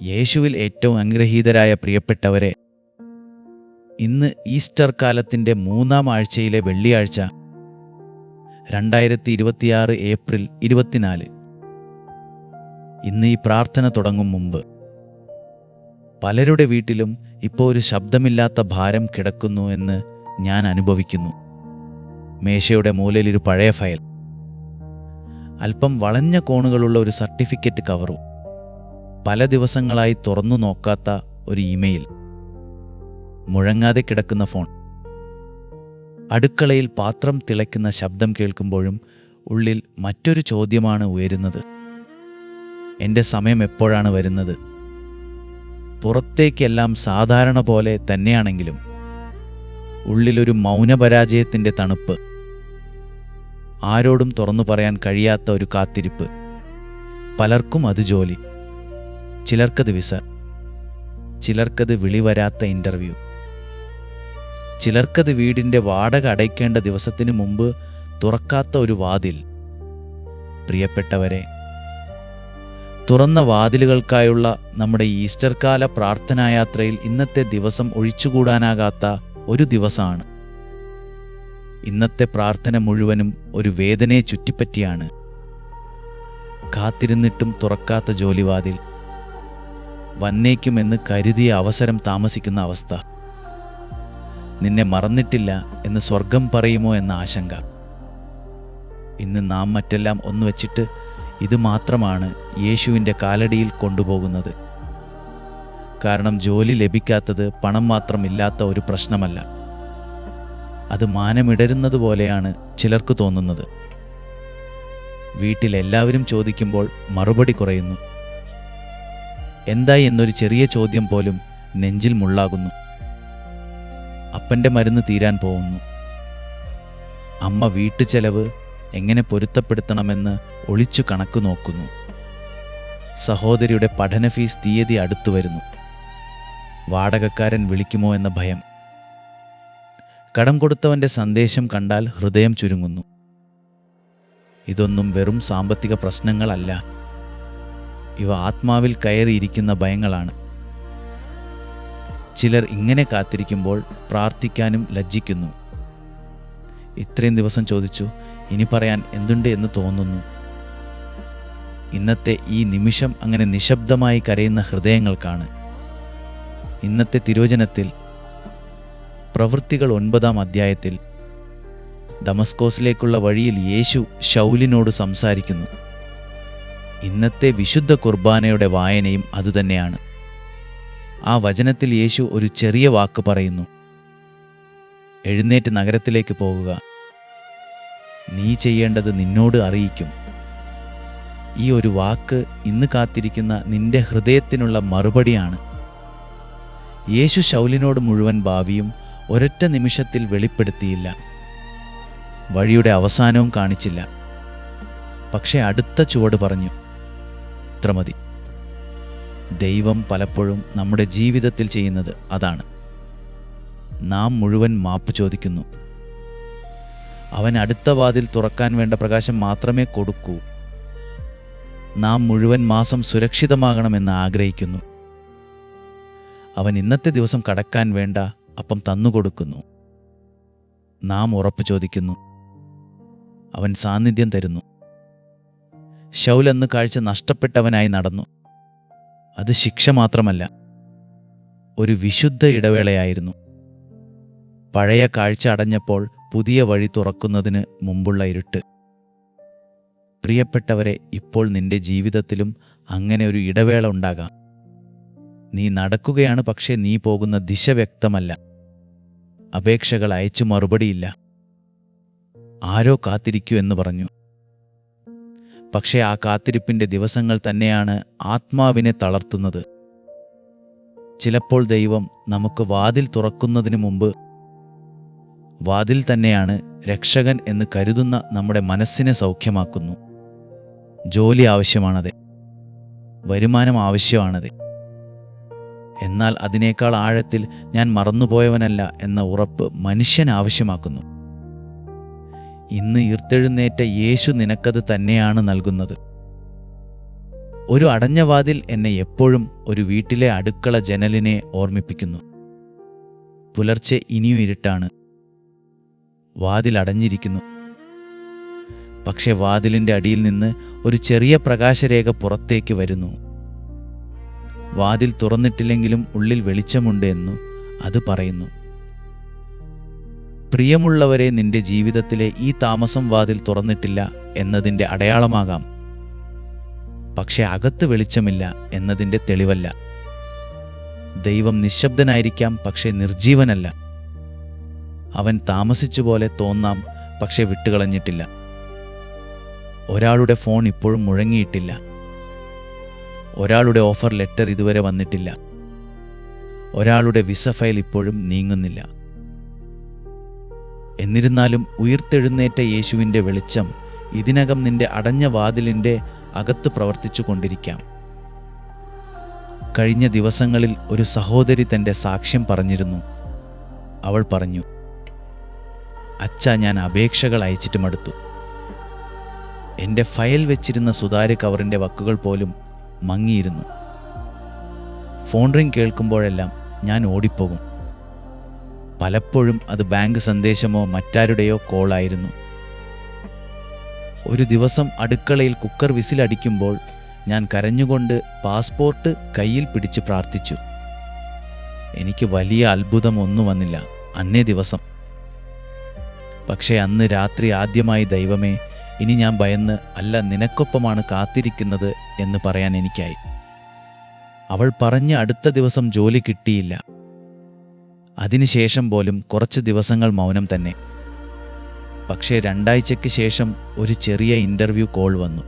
യേശുവിൽ ഏറ്റവും അനുഗ്രഹീതരായ പ്രിയപ്പെട്ടവരെ, ഇന്ന് ഈസ്റ്റർ കാലത്തിൻ്റെ 3-ാം ആഴ്ചയിലെ വെള്ളിയാഴ്ച, 2026 ഏപ്രിൽ 24. ഇന്ന് ഈ പ്രാർത്ഥന തുടങ്ങും മുമ്പ് പലരുടെ വീട്ടിലും ഇപ്പോൾ ഒരു ശബ്ദമില്ലാത്ത ഭാരം കിടക്കുന്നു എന്ന് ഞാൻ അനുഭവിക്കുന്നു. മേശയുടെ മൂലയിലൊരു പഴയ ഫയൽ, അല്പം വളഞ്ഞ കോണുകളുള്ള ഒരു സർട്ടിഫിക്കറ്റ് കവറും, പല ദിവസങ്ങളായി തുറന്നു നോക്കാത്ത ഒരു ഇമെയിൽ, മുഴങ്ങാതെ കിടക്കുന്ന ഫോൺ. അടുക്കളയിൽ പാത്രം തിളയ്ക്കുന്ന ശബ്ദം കേൾക്കുമ്പോഴും ഉള്ളിൽ മറ്റൊരു ചോദ്യമാണ് ഉയരുന്നത്: എൻ്റെ സമയം എപ്പോഴാണ് വരുന്നത്? പുറത്തേക്കെല്ലാം സാധാരണ പോലെ തന്നെയാണെങ്കിലും ഉള്ളിലൊരു മൗനപരാജയത്തിൻ്റെ തണുപ്പ്, ആരോടും തുറന്നു പറയാൻ കഴിയാത്ത ഒരു കാത്തിരിപ്പ്. പലർക്കും അത് ജോലി, ചിലർക്കത് വിസ, ചിലർക്കത് വിളിവരാത്ത ഇൻ്റർവ്യൂ, ചിലർക്കത് വീടിൻ്റെ വാടക അടയ്ക്കേണ്ട ദിവസത്തിന് മുമ്പ് തുറക്കാത്ത ഒരു വാതിൽ. പ്രിയപ്പെട്ടവരെ, തുറന്ന വാതിലുകൾക്കായുള്ള നമ്മുടെ ഈസ്റ്റർ കാല പ്രാർത്ഥനായാത്രയിൽ ഇന്നത്തെ ദിവസം ഒഴിച്ചുകൂടാനാകാത്ത ഒരു ദിവസമാണ്. ഇന്നത്തെ പ്രാർത്ഥന മുഴുവനും ഒരു വേദനയെ ചുറ്റിപ്പറ്റിയാണ്. കാത്തിരുന്നിട്ടും തുറക്കാത്ത ജോലിവാതിൽ, വന്നേക്കുമെന്ന് കരുതിയ അവസരം താമസിക്കുന്ന അവസ്ഥ, നിന്നെ മറന്നിട്ടില്ല എന്ന് സ്വർഗം പറയുമോ എന്ന ആശങ്ക. ഇന്ന് നാം മറ്റെല്ലാം ഒന്നുവെച്ചിട്ട് ഇത് മാത്രമാണ് യേശുവിൻ്റെ കാലടിയിൽ കൊണ്ടുപോകുന്നത്. കാരണം ജോലി ലഭിക്കാത്തത് പണം മാത്രമില്ലാത്ത ഒരു പ്രശ്നമല്ല. അത് മാനമിടരുന്നത് പോലെയാണ് ചിലർക്ക് തോന്നുന്നത്. വീട്ടിലെല്ലാവരും ചോദിക്കുമ്പോൾ മറുപടി കുറയുന്നു. എന്തായി എന്നൊരു ചെറിയ ചോദ്യം പോലും നെഞ്ചിൽ മുള്ളാകുന്നു. അപ്പൻ്റെ മരുന്ന് തീരാൻ പോകുന്നു. അമ്മ വീട്ടുചെലവ് എങ്ങനെ പൊരുത്തപ്പെടുത്തണമെന്ന് ഒളിച്ചു കണക്ക് നോക്കുന്നു. സഹോദരിയുടെ പഠന ഫീസ് തീയതി അടുത്തു വരുന്നു. വാടകക്കാരൻ വിളിക്കുമോ എന്ന ഭയം. കടം കൊടുത്തവൻ്റെ സന്ദേശം കണ്ടാൽ ഹൃദയം ചുരുങ്ങുന്നു. ഇതൊന്നും വെറും സാമ്പത്തിക പ്രശ്നങ്ങളല്ല. ഇവ ആത്മാവിൽ കയറിയിരിക്കുന്ന ഭയങ്ങളാണ്. ചിലർ ഇങ്ങനെ കാത്തിരിക്കുമ്പോൾ പ്രാർത്ഥിക്കാനും ലജ്ജിക്കുന്നു. ഇത്രയും ദിവസം ചോദിച്ചു, ഇനി പറയാൻ എന്തുണ്ട് എന്ന് തോന്നുന്നു. ഇന്നത്തെ ഈ നിമിഷം അങ്ങനെ നിശബ്ദമായി കരയുന്ന ഹൃദയങ്ങൾക്കാണ്. ഇന്നത്തെ തിരുവചനത്തിൽ പ്രവൃത്തികൾ 9-ാം അധ്യായത്തിൽ ദമസ്കോസിലേക്കുള്ള വഴിയിൽ യേശു ശൗലിനോട് സംസാരിക്കുന്നു. ഇന്നത്തെ വിശുദ്ധ കുർബാനയുടെ വായനയും അതുതന്നെയാണ്. ആ വചനത്തിൽ യേശു ഒരു ചെറിയ വാക്ക് പറയുന്നു: എഴുന്നേറ്റ് നഗരത്തിലേക്ക് പോകുക, നീ ചെയ്യേണ്ടത് നിന്നോട് അറിയിക്കും. ഈ ഒരു വാക്ക് ഇന്ന് കാത്തിരിക്കുന്ന നിന്റെ ഹൃദയത്തിനുള്ള മറുപടിയാണ്. യേശു ശൗലിനോട് മുഴുവൻ ഭാവിയും ഒരൊറ്റ നിമിഷത്തിൽ വെളിപ്പെടുത്തിയില്ല. വഴിയുടെ അവസാനവും കാണിച്ചില്ല. പക്ഷെ അടുത്ത ചുവട് പറഞ്ഞു. ഇത്ര മതി. ദൈവം പലപ്പോഴും നമ്മുടെ ജീവിതത്തിൽ ചെയ്യുന്നത് അതാണ്. നാം മുഴുവൻ മാപ്പ് ചോദിക്കുന്നു. അവൻ അടുത്ത വാതിൽ തുറക്കാൻ വേണ്ട പ്രകാശം മാത്രമേ കൊടുക്കൂ. നാം മുഴുവൻ മാസം സുരക്ഷിതമാകണമെന്ന് ആഗ്രഹിക്കുന്നു. അവൻ ഇന്നത്തെ ദിവസം കടക്കാൻ വേണ്ട അപ്പം തന്നുകൊടുക്കുന്നു. നാം ഉറപ്പ് ചോദിക്കുന്നു. അവൻ സാന്നിധ്യം തരുന്നു. ശൗൽ എന്ന കാഴ്ച നഷ്ടപ്പെട്ടവനായി നടന്നു. അത് ശിക്ഷ മാത്രമല്ല, ഒരു വിശുദ്ധ ഇടവേളയായിരുന്നു. പഴയ കാഴ്ച അടഞ്ഞപ്പോൾ പുതിയ വഴി തുറക്കുന്നതിന് മുമ്പുള്ള ഇരുട്ട്. പ്രിയപ്പെട്ടവരെ, ഇപ്പോൾ നിന്റെ ജീവിതത്തിലും അങ്ങനെ ഒരു ഇടവേള ഉണ്ടാകാം. നീ നടക്കുകയാണ്, പക്ഷേ നീ പോകുന്ന ദിശ വ്യക്തമല്ല. അപേക്ഷകൾ അയച്ചു മറുപടിയില്ല. ആരോ കാത്തിരിക്കൂ എന്ന് പറഞ്ഞു. പക്ഷേ ആ കാത്തിരിപ്പിൻ്റെ ദിവസങ്ങൾ തന്നെയാണ് ആത്മാവിനെ തളർത്തുന്നത്. ചിലപ്പോൾ ദൈവം നമുക്ക് വാതിൽ തുറക്കുന്നതിന് മുമ്പ് വാതിൽ തന്നെയാണ് രക്ഷകൻ എന്ന് കരുതുന്ന നമ്മുടെ മനസ്സിനെ സൗഖ്യമാക്കുന്നു. ജോലി ആവശ്യമാണത്, വരുമാനം ആവശ്യമാണത്. എന്നാൽ അതിനേക്കാൾ ആഴത്തിൽ ഞാൻ മറന്നുപോയവനല്ല എന്ന ഉറപ്പ് മനുഷ്യൻ ആവശ്യമാക്കുന്നു. ഇന്ന് ഉയിർത്തെഴുന്നേറ്റ യേശു നിനക്കത് തന്നെയാണ് നൽകുന്നത്. ഒരു അടഞ്ഞ വാതിൽ എന്നെ എപ്പോഴും ഒരു വീട്ടിലെ അടുക്കള ജനലിനെ ഓർമ്മിപ്പിക്കുന്നു. പുലർച്ചെ ഇനിയും ഇരുട്ടാണ്. വാതിൽ അടഞ്ഞിരിക്കുന്നു. പക്ഷെ വാതിലിൻ്റെ അടിയിൽ നിന്ന് ഒരു ചെറിയ പ്രകാശരേഖ പുറത്തേക്ക് വരുന്നു. വാതിൽ തുറന്നിട്ടില്ലെങ്കിലും ഉള്ളിൽ വെളിച്ചമുണ്ട് എന്നു അത് പറയുന്നു. പ്രിയമുള്ളവരെ, നിന്റെ ജീവിതത്തിലെ ഈ താമസം വാതിൽ തുറന്നിട്ടില്ല എന്നതിൻ്റെ അടയാളമാകാം. പക്ഷെ അകത്ത് വെളിച്ചമില്ല എന്നതിൻ്റെ തെളിവല്ല. ദൈവം നിശബ്ദനായിരിക്കാം, പക്ഷെ നിർജീവനല്ല. അവൻ താമസിച്ചുപോലെ തോന്നാം, പക്ഷെ വിട്ടുകളഞ്ഞിട്ടില്ല. ഒരാളുടെ ഫോൺ ഇപ്പോഴും മുഴങ്ങിയിട്ടില്ല. ഒരാളുടെ ഓഫർ ലെറ്റർ ഇതുവരെ വന്നിട്ടില്ല. ഒരാളുടെ വിസ ഫയൽ ഇപ്പോഴും നീങ്ങുന്നില്ല. എന്നിരുന്നാലും ഉയിർത്തെഴുന്നേറ്റ യേശുവിൻ്റെ വെളിച്ചം ഇതിനകം നിന്റെ അടഞ്ഞ വാതിലിൻ്റെ അകത്ത് പ്രവർത്തിച്ചു കൊണ്ടിരിക്കാം. കഴിഞ്ഞ ദിവസങ്ങളിൽ ഒരു സഹോദരി തൻ്റെ സാക്ഷ്യം പറഞ്ഞിരുന്നു. അവൾ പറഞ്ഞു, അച്ഛാ, ഞാൻ അപേക്ഷകൾ അയച്ചിട്ട് മടുത്തു. എൻ്റെ ഫയൽ വെച്ചിരുന്ന സുതാര്യ കവറിൻ്റെ വക്കുകൾ പോലും മങ്ങിയിരുന്നു. ഫോൺ റിംഗ് കേൾക്കുമ്പോഴെല്ലാം ഞാൻ ഓടിപ്പോകും. പലപ്പോഴും അത് ബാങ്ക് സന്ദേശമോ മറ്റാരുടെയോ കോളായിരുന്നു. ഒരു ദിവസം അടുക്കളയിൽ കുക്കർ വിസിലടിക്കുമ്പോൾ ഞാൻ കരഞ്ഞുകൊണ്ട് പാസ്പോർട്ട് കയ്യിൽ പിടിച്ച് പ്രാർത്ഥിച്ചു. എനിക്ക് വലിയ അത്ഭുതമൊന്നും വന്നില്ല അന്നേ ദിവസം. പക്ഷേ അന്ന് രാത്രി ആദ്യമായി ദൈവമേ, ഇനി ഞാൻ ഭയന്ന് അല്ല, നിനക്കൊപ്പമാണ് കാത്തിരിക്കുന്നത് എന്ന് പറയാൻ എനിക്കായി. അവൾ പറഞ്ഞ് അടുത്ത ദിവസം ജോലി കിട്ടിയില്ല. അതിനുശേഷം പോലും കുറച്ച് ദിവസങ്ങൾ മൗനം തന്നെ. പക്ഷേ 2 ആഴ്ചയ്ക്ക് ശേഷം ഒരു ചെറിയ ഇൻ്റർവ്യൂ കോൾ വന്നു.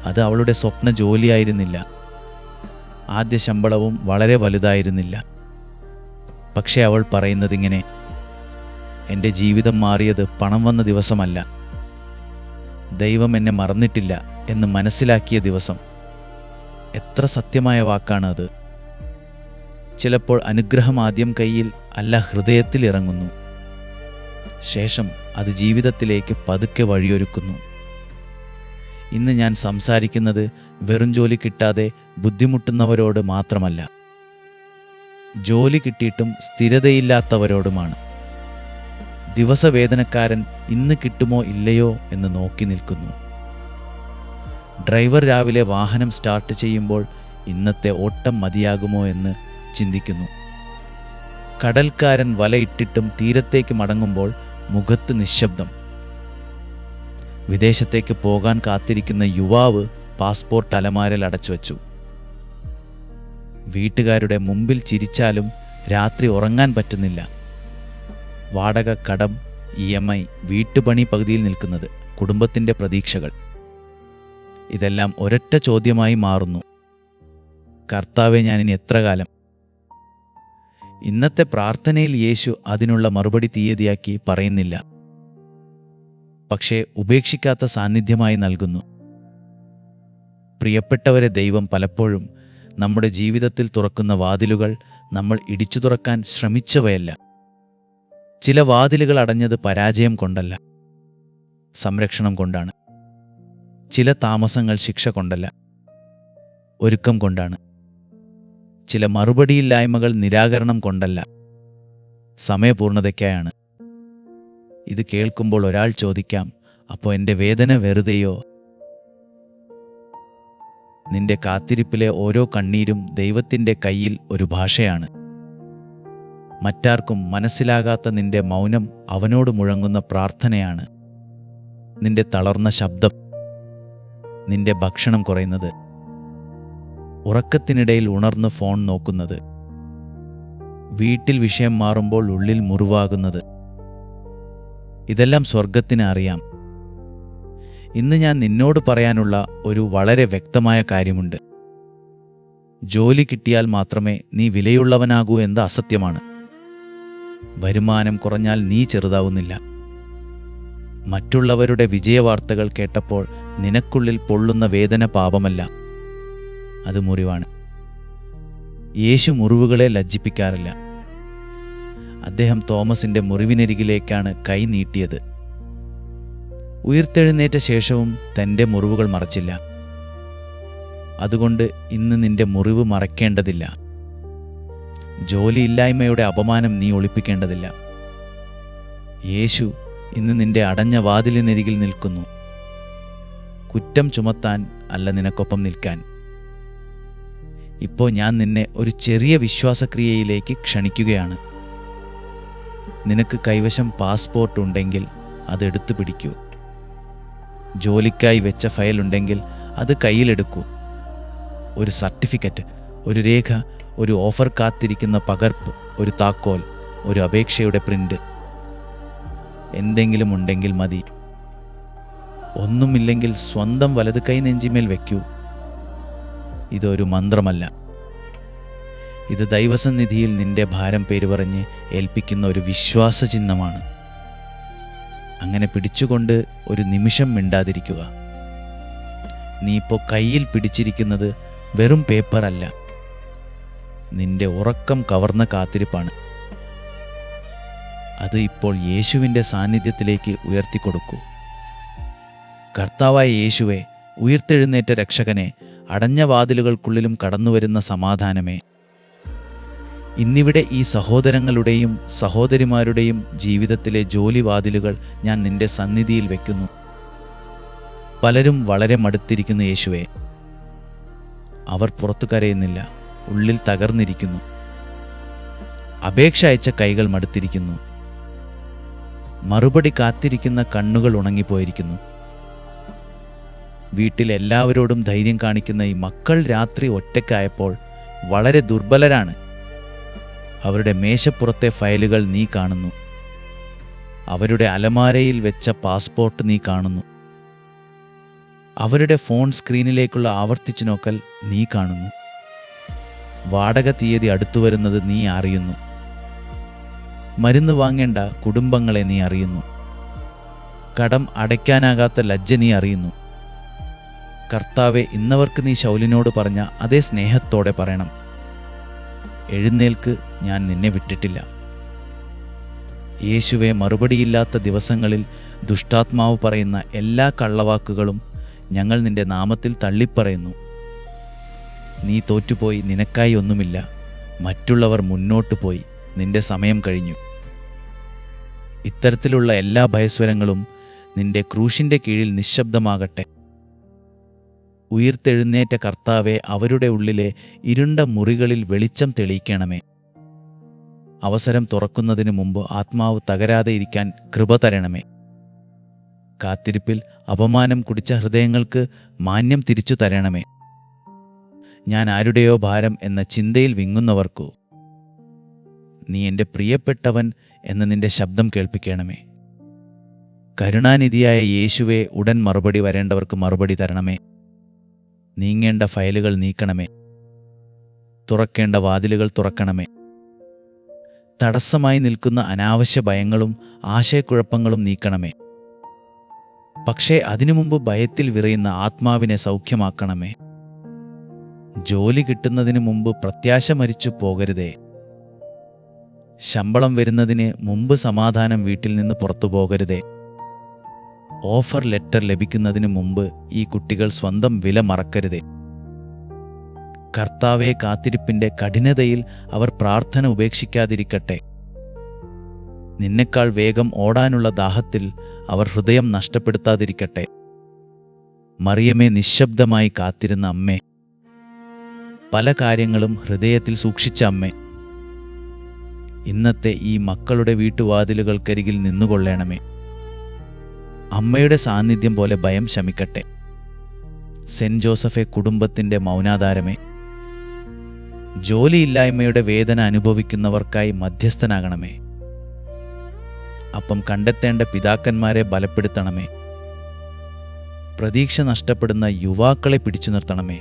അത് അവളുടെ സ്വപ്ന ജോലിയായിരുന്നില്ല. ആദ്യ ശമ്പളവും വളരെ വലുതായിരുന്നില്ല. പക്ഷേ അവൾ പറയുന്നതിങ്ങനെ, എൻ്റെ ജീവിതം മാറിയത് പണം വന്ന ദിവസമല്ല, ദൈവം എന്നെ മറന്നിട്ടില്ല എന്ന് മനസ്സിലാക്കിയ ദിവസം. എത്ര സത്യമായ വാക്കാണ് അത്. ചിലപ്പോൾ അനുഗ്രഹം ആദ്യം കയ്യിൽ അല്ല ഹൃദയത്തിൽ ഇറങ്ങുന്നു. ശേഷം അത് ജീവിതത്തിലേക്ക് പതുക്കെ വഴിയൊരുക്കുന്നു. ഇന്ന് ഞാൻ സംസാരിക്കുന്നത് വെറും ജോലി കിട്ടാതെ ബുദ്ധിമുട്ടുന്നവരോട് മാത്രമല്ല, ജോലി കിട്ടിയിട്ടും സ്ഥിരതയില്ലാത്തവരോടുമാണ്. ദിവസവേതനക്കാരൻ ഇന്ന് കിട്ടുമോ ഇല്ലയോ എന്ന് നോക്കി നിൽക്കുന്നു. ഡ്രൈവർ രാവിലെ വാഹനം സ്റ്റാർട്ട് ചെയ്യുമ്പോൾ ഇന്നത്തെ ഓട്ടം മതിയാകുമോ എന്ന് ചിന്തിക്കുന്നു. കടൽക്കാരൻ വലയിട്ടിട്ടും തീരത്തേക്ക് മടങ്ങുമ്പോൾ മുഖത്ത് നിശബ്ദം. വിദേശത്തേക്ക് പോകാൻ കാത്തിരിക്കുന്ന യുവാവ് പാസ്പോർട്ട് അലമാരയിൽ അടച്ചു വച്ചു. വീട്ടുകാരുടെ മുമ്പിൽ ചിരിച്ചാലും രാത്രി ഉറങ്ങാൻ പറ്റുന്നില്ല. വാടക, കടം, EMI, വീട്ടുപണി പകുതിയിൽ നിൽക്കുന്നത്, കുടുംബത്തിൻ്റെ പ്രതീക്ഷകൾ. ഇതെല്ലാം ഒരൊറ്റ ചോദ്യമായി മാറുന്നു. കർത്താവേ, ഞാനിനി എത്ര കാലം? ഇന്നത്തെ പ്രാർത്ഥനയിൽ യേശു അതിനുള്ള മറുപടി തീയതിയാക്കി പറയുന്നില്ല. പക്ഷേ ഉപേക്ഷിക്കാത്ത സാന്നിധ്യമായി നൽകുന്നു. പ്രിയപ്പെട്ടവരെ, ദൈവം പലപ്പോഴും നമ്മുടെ ജീവിതത്തിൽ തുറക്കുന്ന വാതിലുകൾ നമ്മൾ ഇടിച്ചു തുറക്കാൻ ശ്രമിച്ചവയല്ല. ചില വാതിലുകൾ അടഞ്ഞത് പരാജയം കൊണ്ടല്ല, സംരക്ഷണം കൊണ്ടാണ്. ചില താമസങ്ങൾ ശിക്ഷ കൊണ്ടല്ല, ഒരുക്കം കൊണ്ടാണ്. ചില മറുപടിയില്ലായ്മകൾ നിരാകരണം കൊണ്ടല്ല, സമയപൂർണതയ്ക്കായാണ്. ഇത് കേൾക്കുമ്പോൾ ഒരാൾ ചോദിക്കാം, അപ്പോൾ എൻ്റെ വേദന വെറുതെയോ? നിന്റെ കാത്തിരിപ്പിലെ ഓരോ കണ്ണീരും ദൈവത്തിൻ്റെ കയ്യിൽ ഒരു ഭാഷയാണ്. മറ്റാർക്കും മനസ്സിലാകാത്ത നിന്റെ മൗനം അവനോട് മുഴങ്ങുന്ന പ്രാർത്ഥനയാണ്. നിന്റെ തളർന്ന ശബ്ദം, നിന്റെ ഭക്ഷണം കുറയുന്നത്, ഉറക്കത്തിനിടയിൽ ഉണർന്ന് ഫോൺ നോക്കുന്നത്, വീട്ടിൽ വിഷയം മാറുമ്പോൾ ഉള്ളിൽ മുറിവാകുന്നത്, ഇതെല്ലാം സ്വർഗത്തിന് അറിയാം. ഇന്ന് ഞാൻ നിന്നോട് പറയാനുള്ള ഒരു വളരെ വ്യക്തമായ കാര്യമുണ്ട്. ജോലി കിട്ടിയാൽ മാത്രമേ നീ വിലയുള്ളവനാകൂ എന്നത് അസത്യമാണ്. വരുമാനം കുറഞ്ഞാൽ നീ ചെറുതാവുന്നില്ല. മറ്റുള്ളവരുടെ വിജയവാർത്തകൾ കേട്ടപ്പോൾ നിനക്കുള്ളിൽ പൊള്ളുന്ന വേദന പാപമല്ല, അത് മുറിവാണ്. യേശു മുറിവുകളെ ലജ്ജിപ്പിക്കാറില്ല. അദ്ദേഹം തോമസിൻ്റെ മുറിവിനരികിലേക്കാണ് കൈ നീട്ടിയത്. ഉയിർത്തെഴുന്നേറ്റ ശേഷവും തൻ്റെ മുറിവുകൾ മറച്ചില്ല. അതുകൊണ്ട് ഇന്ന് നിന്റെ മുറിവ് മറയ്ക്കേണ്ടതില്ല. ജോലിയില്ലായ്മയുടെ അപമാനം നീ ഒളിപ്പിക്കേണ്ടതില്ല. യേശു ഇന്ന് നിന്റെ അടഞ്ഞ വാതിലിനരികിൽ നിൽക്കുന്നു, കുറ്റം ചുമത്താൻ അല്ല, നിനക്കൊപ്പം നിൽക്കാൻ. ഇപ്പോൾ ഞാൻ നിന്നെ ഒരു ചെറിയ വിശ്വാസക്രിയയിലേക്ക് ക്ഷണിക്കുകയാണ്. നിനക്ക് കൈവശം പാസ്പോർട്ട് ഉണ്ടെങ്കിൽ അതെടുത്തു പിടിക്കൂ. ജോലിക്കായി വെച്ച ഫയലുണ്ടെങ്കിൽ അത് കയ്യിലെടുക്കൂ. ഒരു സർട്ടിഫിക്കറ്റ്, ഒരു രേഖ, ഒരു ഓഫർ കാത്തിരിക്കുന്ന പകർപ്പ്, ഒരു താക്കോൽ, ഒരു അപേക്ഷയുടെ പ്രിന്റ്, എന്തെങ്കിലും ഉണ്ടെങ്കിൽ മതി. ഒന്നുമില്ലെങ്കിൽ സ്വന്തം വലത് കൈ നെഞ്ചിമേൽ വയ്ക്കൂ. ഇതൊരു മന്ത്രമല്ല, ഇത് ദൈവസന്നിധിയിൽ നിന്റെ ഭാരം പേരുപറഞ്ഞ് ഏൽപ്പിക്കുന്ന ഒരു വിശ്വാസചിഹ്നമാണ്. അങ്ങനെ പിടിച്ചുകൊണ്ട് ഒരു നിമിഷം മിണ്ടാതിരിക്കുക. നീ ഇപ്പോൾ കയ്യിൽ പിടിച്ചിരിക്കുന്നത് വെറും പേപ്പറല്ല, നിന്റെ ഉറക്കം കവർന്ന കാത്തിരിപ്പാണ്. അത് ഇപ്പോൾ യേശുവിൻ്റെ സാന്നിധ്യത്തിലേക്ക് ഉയർത്തിക്കൊടുക്കൂ. കർത്താവായ യേശുവെ, ഉയിർത്തെഴുന്നേറ്റ രക്ഷകനെ, അടഞ്ഞ വാതിലുകൾക്കുള്ളിലും കടന്നുവരുന്ന സമാധാനമേ, ഇന്നിവിടെ ഈ സഹോദരങ്ങളുടെയും സഹോദരിമാരുടെയും ജീവിതത്തിലെ ജോലി വാതിലുകൾ ഞാൻ നിന്റെ സന്നിധിയിൽ വയ്ക്കുന്നു. പലരും വളരെ മടുത്തിരിക്കുന്ന യേശുവേ, അവർ പുറത്തു കരയുന്നില്ല, ഉള്ളിൽ തകർന്നിരിക്കുന്നു. അപേക്ഷ അയച്ച കൈകൾ മടുത്തിരിക്കുന്നു, മറുപടി കാത്തിരിക്കുന്ന കണ്ണുകൾ ഉണങ്ങിപ്പോയിരിക്കുന്നു. വീട്ടിൽ എല്ലാവരോടും ധൈര്യം കാണിക്കുന്ന ഈ മക്കൾ രാത്രി ഒറ്റയ്ക്കായപ്പോൾ വളരെ ദുർബലരാണ്. അവരുടെ മേശപ്പുറത്തെ ഫയലുകൾ നീ കാണുന്നു, അവരുടെ അലമാരയിൽ വെച്ച പാസ്പോർട്ട് നീ കാണുന്നു, അവരുടെ ഫോൺ സ്ക്രീനിലേക്കുള്ള ആവർത്തിച്ചു നോക്കൽ നീ കാണുന്നു. വാടക തീയതി അടുത്തുവരുന്നത് നീ അറിയുന്നു. മരുന്ന് വാങ്ങേണ്ട കുടുംബങ്ങളെ നീ അറിയുന്നു. കടം അടയ്ക്കാനാകാത്ത ലജ്ജ നീ അറിയുന്നു. കർത്താവെ, ഇന്നവർക്ക് നീ ശൗലിനോട് പറഞ്ഞ അതേ സ്നേഹത്തോടെ പറയണം, എഴുന്നേൽക്ക്, ഞാൻ നിന്നെ വിട്ടിട്ടില്ല. യേശുവെ, മറുപടിയില്ലാത്ത ദിവസങ്ങളിൽ ദുഷ്ടാത്മാവ് പറയുന്ന എല്ലാ കള്ളവാക്കുകളും ഞങ്ങൾ നിന്റെ നാമത്തിൽ തള്ളിപ്പറയുന്നു. നീ തോറ്റുപോയി, നിനക്കായി ഒന്നുമില്ല, മറ്റുള്ളവർ മുന്നോട്ട് പോയി, നിന്റെ സമയം കഴിഞ്ഞു. ഇത്തരത്തിലുള്ള എല്ലാ ഭയസ്വരങ്ങളും നിന്റെ ക്രൂശിൻ്റെ കീഴിൽ നിശബ്ദമാകട്ടെ. ഉയിർത്തെഴുന്നേറ്റ കർത്താവെ, അവരുടെ ഉള്ളിലെ ഇരുണ്ട മുറികളിൽ വെളിച്ചം തെളിയിക്കണമേ. അവസരം തുറക്കുന്നതിന് മുമ്പ് ആത്മാവ് തകരാതെ ഇരിക്കാൻ കൃപ തരണമേ. കാത്തിരിപ്പിൽ അപമാനം കുടിച്ച ഹൃദയങ്ങൾക്ക് മാന്യം തിരിച്ചു തരണമേ. ഞാൻ ആരുടെയോ ഭാരം എന്ന ചിന്തയിൽ വിങ്ങുന്നവർക്കു നീ എൻ്റെ പ്രിയപ്പെട്ടവൻ എന്ന നിന്റെ ശബ്ദം കേൾപ്പിക്കണമേ. കരുണാനിധിയായ യേശുവെ, ഉടൻ മറുപടി വരേണ്ടവർക്ക് മറുപടി തരണമേ. നീങ്ങേണ്ട ഫയലുകൾ നീക്കണമേ. തുറക്കേണ്ട വാതിലുകൾ തുറക്കണമേ. തടസ്സമായി നിൽക്കുന്ന അനാവശ്യ ഭയങ്ങളും ആശയക്കുഴപ്പങ്ങളും നീക്കണമേ. പക്ഷേ അതിനു മുമ്പ് ഭയത്തിൽ വിറയുന്ന ആത്മാവിനെ സൗഖ്യമാക്കണമേ. ജോലി കിട്ടുന്നതിന് മുമ്പ് പ്രത്യാശ മരിച്ചു പോകരുതേ. ശമ്പളം വരുന്നതിന് മുമ്പ് സമാധാനം വീട്ടിൽ നിന്ന് പുറത്തു പോകരുതേ. ഓഫർ ലെറ്റർ ലഭിക്കുന്നതിന് മുമ്പ് ഈ കുട്ടികൾ സ്വന്തം വില മറക്കരുതേ. കർത്താവെ, കാത്തിരിപ്പിൻ്റെ കഠിനതയിൽ അവർ പ്രാർത്ഥന ഉപേക്ഷിക്കാതിരിക്കട്ടെ. നിന്നെക്കാൾ വേഗം ഓടാനുള്ള ദാഹത്തിൽ അവർ ഹൃദയം നഷ്ടപ്പെടുത്താതിരിക്കട്ടെ. മറിയമേ, നിശബ്ദമായി കാത്തിരുന്ന അമ്മേ, പല കാര്യങ്ങളും ഹൃദയത്തിൽ സൂക്ഷിച്ച അമ്മേ, ഇന്നത്തെ ഈ മക്കളുടെ വീട്ടുവാതിലുകൾക്കരികിൽ നിന്നുകൊള്ളണമേ. അമ്മയുടെ സാന്നിധ്യം പോലെ ഭയം ശമിക്കട്ടെ. സെന്റ് ജോസഫെ, കുടുംബത്തിൻ്റെ മൗനാധാരമേ, ജോലിയില്ലായ്മയുടെ വേദന അനുഭവിക്കുന്നവർക്കായി മധ്യസ്ഥനാകണമേ. അപ്പം കണ്ടെത്തേണ്ട പിതാക്കന്മാരെ ബലപ്പെടുത്തണമേ. പ്രതീക്ഷ നഷ്ടപ്പെടുന്ന യുവാക്കളെ പിടിച്ചു നിർത്തണമേ.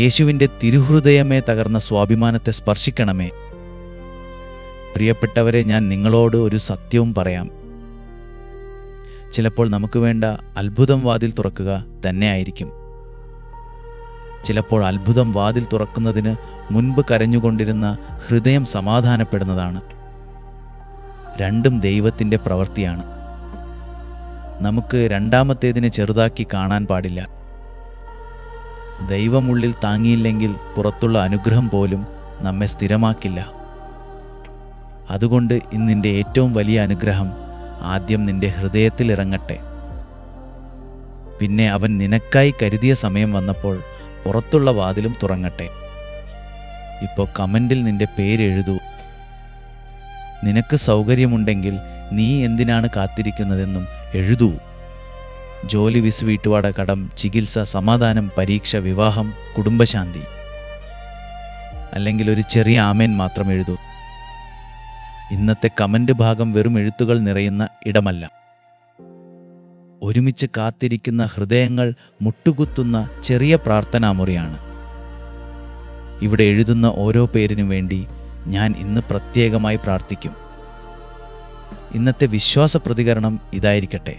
യേശുവിൻ്റെ തിരുഹൃദയമേ, തകർന്ന സ്വാഭിമാനത്തെ സ്പർശിക്കണമേ. പ്രിയപ്പെട്ടവരെ, ഞാൻ നിങ്ങളോട് ഒരു സത്യവും പറയാം. ചിലപ്പോൾ നമുക്ക് വേണ്ട അത്ഭുതം വാതിൽ തുറക്കുക തന്നെയായിരിക്കും. ചിലപ്പോൾ അത്ഭുതം വാതിൽ തുറക്കുന്നതിന് മുൻപ് കരഞ്ഞുകൊണ്ടിരുന്ന ഹൃദയം സമാധാനപ്പെടുന്നതാണ്. രണ്ടും ദൈവത്തിൻ്റെ പ്രവൃത്തിയാണ്. നമുക്ക് രണ്ടാമത്തേതിനെ ചെറുതാക്കി കാണാൻ പാടില്ല. ദൈവമുള്ളിൽ താങ്ങിയില്ലെങ്കിൽ പുറത്തുള്ള അനുഗ്രഹം പോലും നമ്മെ സ്ഥിരമാക്കില്ല. അതുകൊണ്ട് ഇന്നിൻ്റെ ഏറ്റവും വലിയ അനുഗ്രഹം ആദ്യം നിന്റെ ഹൃദയത്തിൽ ഇറങ്ങട്ടെ. പിന്നെ അവൻ നിനക്കായി കരുതിയ സമയം വന്നപ്പോൾ പുറത്തുള്ള വാതിലും തുറങ്ങട്ടെ. ഇപ്പോൾ കമൻറ്റിൽ നിന്റെ പേരെഴുതൂ. നിനക്ക് സൗകര്യമുണ്ടെങ്കിൽ നീ എന്തിനാണ് കാത്തിരിക്കുന്നതെന്നും എഴുതൂ. ജോലി, വിസ്, വീട്ടുവാട, കടം, ചികിത്സ, സമാധാനം, പരീക്ഷ, വിവാഹം, കുടുംബശാന്തി. അല്ലെങ്കിൽ ഒരു ചെറിയ ആമേൻ മാത്രം എഴുതൂ. ഇന്നത്തെ കമന്റ് ഭാഗം വെറും എഴുത്തുകൾ നിറയുന്ന ഇടമല്ല. ഒരുമിച്ച് കാത്തിരിക്കുന്ന ഹൃദയങ്ങൾ മുട്ടുകുത്തുന്ന ചെറിയ പ്രാർത്ഥനാമുറിയാണ്. ഇവിടെ എഴുതുന്ന ഓരോ പേരിനു വേണ്ടി ഞാൻ ഇന്ന് പ്രത്യേകമായി പ്രാർത്ഥിക്കും. ഇന്നത്തെ വിശ്വാസ പ്രതികരണം ഇതായിരിക്കട്ടെ.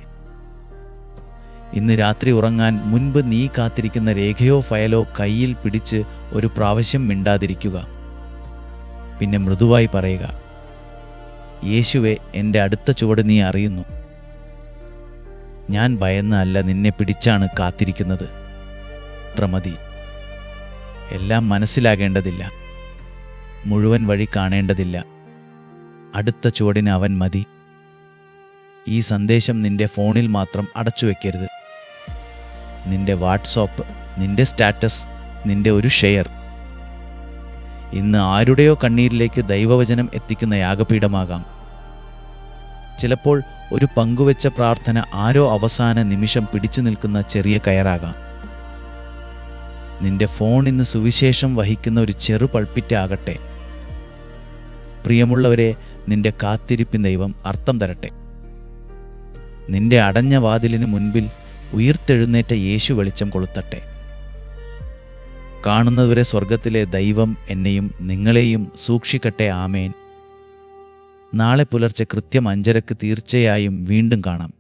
ഇന്ന് രാത്രി ഉറങ്ങാൻ മുൻപ് നീ കാത്തിരിക്കുന്ന രേഖയോ ഫയലോ കയ്യിൽ പിടിച്ച് ഒരു പ്രാവശ്യം മിണ്ടാതിരിക്കുക. പിന്നെ മൃദുവായി പറയുക, യേശുവേ, എൻ്റെ അടുത്ത ചുവട് നീ അറിയുന്നു. ഞാൻ ഭയന്നല്ല, നിന്നെ പിടിച്ചാണ് കാത്തിരിക്കുന്നത്. അത്ര മതി. എല്ലാം മനസ്സിലാകേണ്ടതില്ല, മുഴുവൻ വഴി കാണേണ്ടതില്ല. അടുത്ത ചുവടിന് അവൻ മതി. ഈ സന്ദേശം നിന്റെ ഫോണിൽ മാത്രം അടച്ചു വയ്ക്കരുത്. നിന്റെ വാട്സാപ്പ്, നിന്റെ സ്റ്റാറ്റസ്, നിന്റെ ഒരു ഷെയർ ഇന്ന് ആരുടെയോ കണ്ണീരിലേക്ക് ദൈവവചനം എത്തിക്കുന്ന യാഗപീഠമാകാം. ചിലപ്പോൾ ഒരു പങ്കുവെച്ച പ്രാർത്ഥന ആരോ അവസാന നിമിഷം പിടിച്ചു നിൽക്കുന്ന ചെറിയ കയറാകാം. നിന്റെ ഫോൺ ഇന്ന് സുവിശേഷം വഹിക്കുന്ന ഒരു ചെറു പൾപ്പിറ്റ് ആകട്ടെ. പ്രിയമുള്ളവരെ, നിന്റെ കാത്തിരിപ്പിൻ ദൈവം അർത്ഥം തരട്ടെ. നിന്റെ അടഞ്ഞ വാതിലിന് മുൻപിൽ ഉയിർത്തെഴുന്നേറ്റ യേശു വെളിച്ചം കൊളുത്തട്ടെ. കാണുന്നതുവരെ സ്വർഗത്തിലെ ദൈവം എന്നെയും നിങ്ങളെയും സൂക്ഷിക്കട്ടെ. ആമേൻ. നാളെ പുലർച്ചെ കൃത്യം 5:30 തീർച്ചയായും വീണ്ടും കാണാം.